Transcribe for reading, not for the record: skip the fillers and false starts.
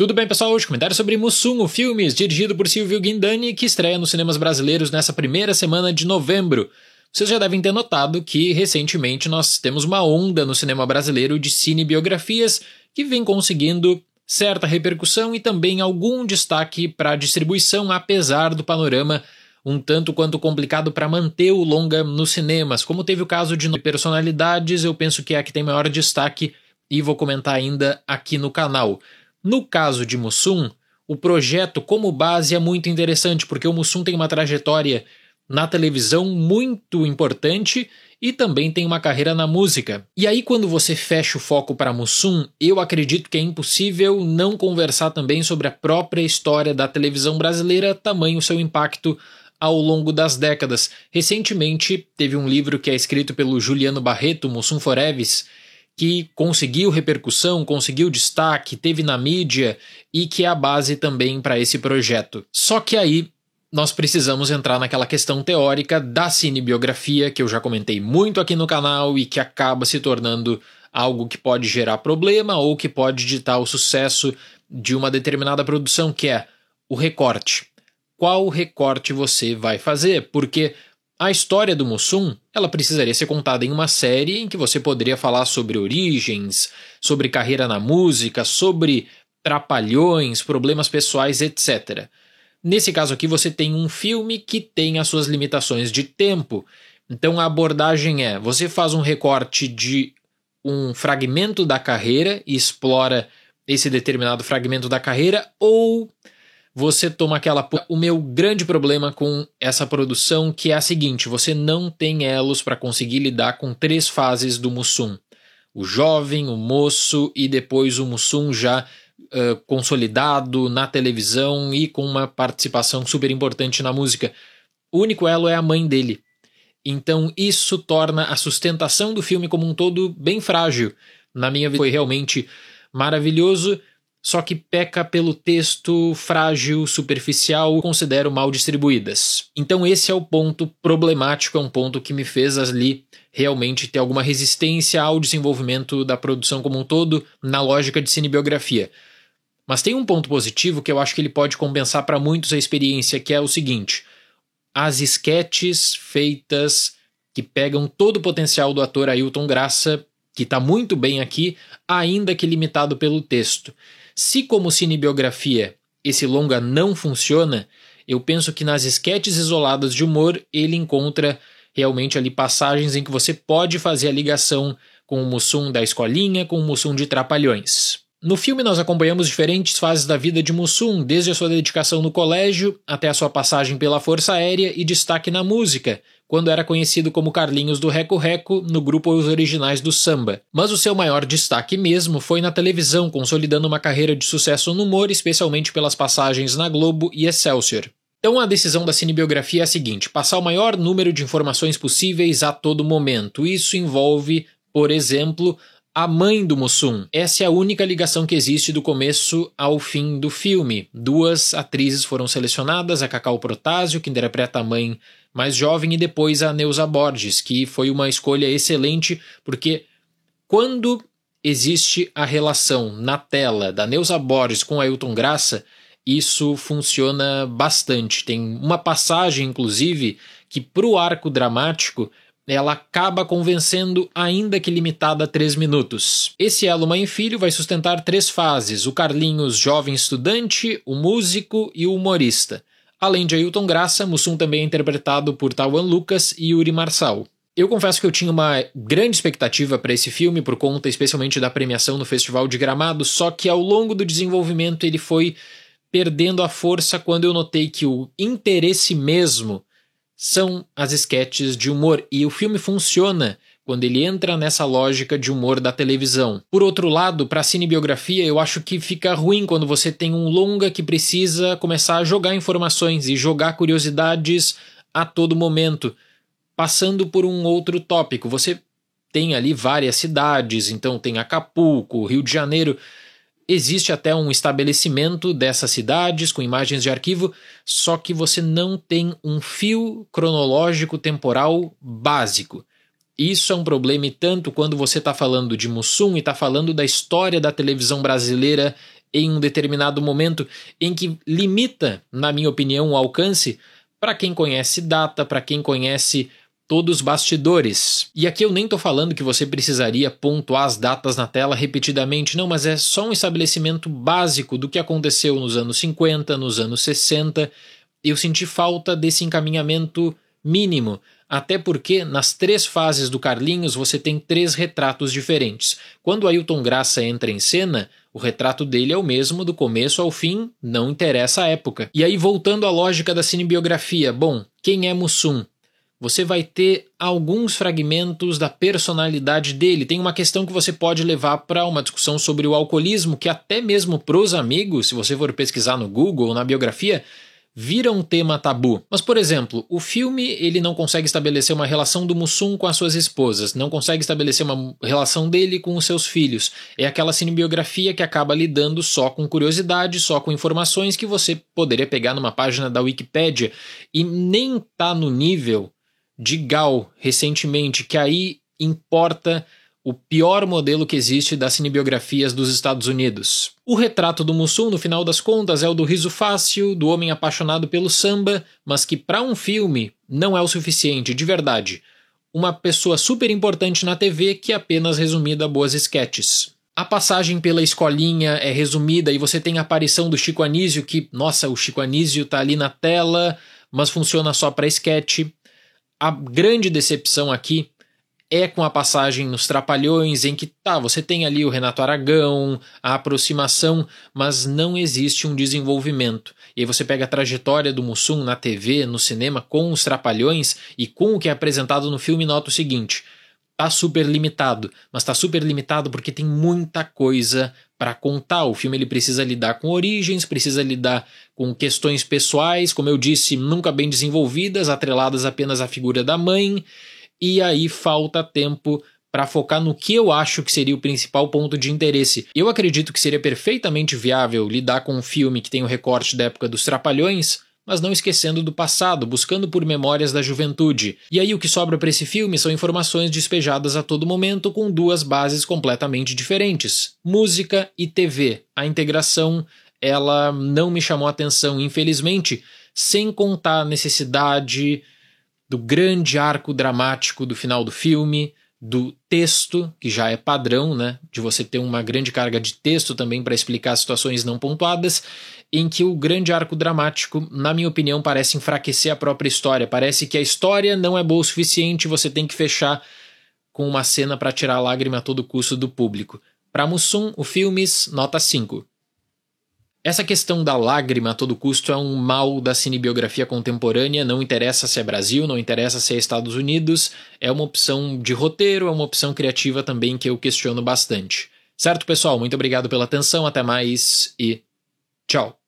Tudo bem, pessoal? Hoje comentário sobre Mussum, o filme dirigido por Silvio Guindani, que estreia nos cinemas brasileiros nessa primeira semana de novembro. Vocês já devem ter notado que, recentemente, nós temos uma onda no cinema brasileiro de cinebiografias que vem conseguindo certa repercussão e também algum destaque para a distribuição, apesar do panorama um tanto quanto complicado para manter o longa nos cinemas. Como teve o caso de Personalidades, eu penso que é a que tem maior destaque e vou comentar ainda aqui no canal. No caso de Mussum, o projeto como base é muito interessante, porque o Mussum tem uma trajetória na televisão muito importante e também tem uma carreira na música. E aí, quando você fecha o foco para Mussum, eu acredito que é impossível não conversar também sobre a própria história da televisão brasileira, tamanho seu impacto ao longo das décadas. Recentemente, teve um livro que é escrito pelo Juliano Barreto, Mussum Foreves, que conseguiu repercussão, conseguiu destaque, teve na mídia e que é a base também para esse projeto. Só que aí nós precisamos entrar naquela questão teórica da cinebiografia, que eu já comentei muito aqui no canal e que acaba se tornando algo que pode gerar problema ou que pode ditar o sucesso de uma determinada produção, que é o recorte. Qual recorte você vai fazer? Porque a história do Mussum, ela precisaria ser contada em uma série em que você poderia falar sobre origens, sobre carreira na música, sobre trapalhões, problemas pessoais, etc. Nesse caso aqui você tem um filme que tem as suas limitações de tempo. Então a abordagem é, você faz um recorte de um fragmento da carreira e explora esse determinado fragmento da carreira, ou você toma aquela... O meu grande problema com essa produção que é a seguinte: você não tem elos para conseguir lidar com 3 fases do Mussum. O jovem, o moço e depois o Mussum já consolidado na televisão e com uma participação super importante na música. O único elo é a mãe dele. Então isso torna a sustentação do filme como um todo bem frágil. Na minha vida foi realmente maravilhoso, só que peca pelo texto frágil, superficial, considero mal distribuídas. Então esse é o ponto problemático, é um ponto que me fez ali realmente ter alguma resistência ao desenvolvimento da produção como um todo na lógica de cinebiografia. Mas tem um ponto positivo que eu acho que ele pode compensar para muitos a experiência, que é o seguinte: as esquetes feitas que pegam todo o potencial do ator Ailton Graça, que está muito bem aqui, ainda que limitado pelo texto. Se como cinebiografia esse longa não funciona, eu penso que nas esquetes isoladas de humor ele encontra realmente ali passagens em que você pode fazer a ligação com o Mussum da escolinha, com o Mussum de Trapalhões. No filme nós acompanhamos diferentes fases da vida de Mussum, desde a sua dedicação no colégio até a sua passagem pela Força Aérea e destaque na música, quando era conhecido como Carlinhos do Reco Reco no grupo Os Originais do Samba. Mas o seu maior destaque mesmo foi na televisão, consolidando uma carreira de sucesso no humor, especialmente pelas passagens na Globo e Excelsior. Então a decisão da cinebiografia é a seguinte: passar o maior número de informações possíveis a todo momento. Isso envolve, por exemplo, a mãe do Mussum. Essa é a única ligação que existe do começo ao fim do filme. 2 atrizes foram selecionadas, a Cacau Protásio, que interpreta a mãe mais jovem, e depois a Neuza Borges, que foi uma escolha excelente, porque quando existe a relação na tela da Neuza Borges com Ailton Graça, isso funciona bastante. Tem uma passagem, inclusive, que para o arco dramático ela acaba convencendo, ainda que limitada a 3 minutos. Esse elo mãe-filho vai sustentar 3 fases: o Carlinhos jovem estudante, o músico e o humorista. Além de Ailton Graça, Mussum também é interpretado por Tauan Lucas e Yuri Marçal. Eu confesso que eu tinha uma grande expectativa para esse filme, por conta especialmente da premiação no Festival de Gramado, só que ao longo do desenvolvimento ele foi perdendo a força quando eu notei que o interesse mesmo são as esquetes de humor, e o filme funciona quando ele entra nessa lógica de humor da televisão. Por outro lado, para a cinebiografia, eu acho que fica ruim quando você tem um longa que precisa começar a jogar informações e jogar curiosidades a todo momento, passando por um outro tópico. Você tem ali várias cidades, então tem Acapulco, Rio de Janeiro. Existe até um estabelecimento dessas cidades com imagens de arquivo, só que você não tem um fio cronológico temporal básico. Isso é um problema, e tanto quando você está falando de Mussum e está falando da história da televisão brasileira em um determinado momento em que limita, na minha opinião, o alcance para quem conhece data, para quem conhece todos os bastidores. E aqui eu nem estou falando que você precisaria pontuar as datas na tela repetidamente, não, mas é só um estabelecimento básico do que aconteceu nos anos 50, nos anos 60. Eu senti falta desse encaminhamento mínimo, até porque nas 3 fases do Carlinhos você tem 3 retratos diferentes. Quando o Ailton Graça entra em cena, o retrato dele é o mesmo do começo ao fim, não interessa a época. E aí, voltando à lógica da cinebiografia, bom, quem é Mussum? Você vai ter alguns fragmentos da personalidade dele. Tem uma questão que você pode levar para uma discussão sobre o alcoolismo, que até mesmo pros amigos, se você for pesquisar no Google ou na biografia, vira um tema tabu. Mas, por exemplo, o filme ele não consegue estabelecer uma relação do Mussum com as suas esposas, não consegue estabelecer uma relação dele com os seus filhos. É aquela cinebiografia que acaba lidando só com curiosidade, só com informações que você poderia pegar numa página da Wikipédia e nem tá no nível de Gal, recentemente, que aí importa o pior modelo que existe das cinebiografias dos Estados Unidos. O retrato do Mussum, no final das contas, é o do riso fácil, do homem apaixonado pelo samba, mas que para um filme não é o suficiente, de verdade. Uma pessoa super importante na TV que é apenas resumida a boas esquetes. A passagem pela escolinha é resumida e você tem a aparição do Chico Anísio, que, nossa, o Chico Anísio tá ali na tela, mas funciona só para esquete. A grande decepção aqui é com a passagem nos Trapalhões, em que você tem ali o Renato Aragão, a aproximação, mas não existe um desenvolvimento. E aí você pega a trajetória do Mussum na TV, no cinema, com os Trapalhões e com o que é apresentado no filme, nota o seguinte: tá super limitado, mas tá super limitado porque tem muita coisa para contar. O filme ele precisa lidar com origens, precisa lidar com questões pessoais, como eu disse, nunca bem desenvolvidas, atreladas apenas à figura da mãe, e aí falta tempo para focar no que eu acho que seria o principal ponto de interesse. Eu acredito que seria perfeitamente viável lidar com um filme que tem o recorte da época dos Trapalhões, mas não esquecendo do passado, buscando por memórias da juventude. E aí o que sobra para esse filme são informações despejadas a todo momento com 2 bases completamente diferentes: música e TV. A integração, ela não me chamou a atenção, infelizmente, sem contar a necessidade do grande arco dramático do final do filme, do texto, que já é padrão, né, de você ter uma grande carga de texto também para explicar situações não pontuadas, em que o grande arco dramático, na minha opinião, parece enfraquecer a própria história. Parece que a história não é boa o suficiente, você tem que fechar com uma cena para tirar a lágrima a todo custo do público. Para Mussum, o Filmes, nota 5. Essa questão da lágrima a todo custo é um mal da cinebiografia contemporânea, não interessa se é Brasil, não interessa se é Estados Unidos, é uma opção de roteiro, é uma opção criativa também que eu questiono bastante. Certo, pessoal? Muito obrigado pela atenção, até mais e tchau!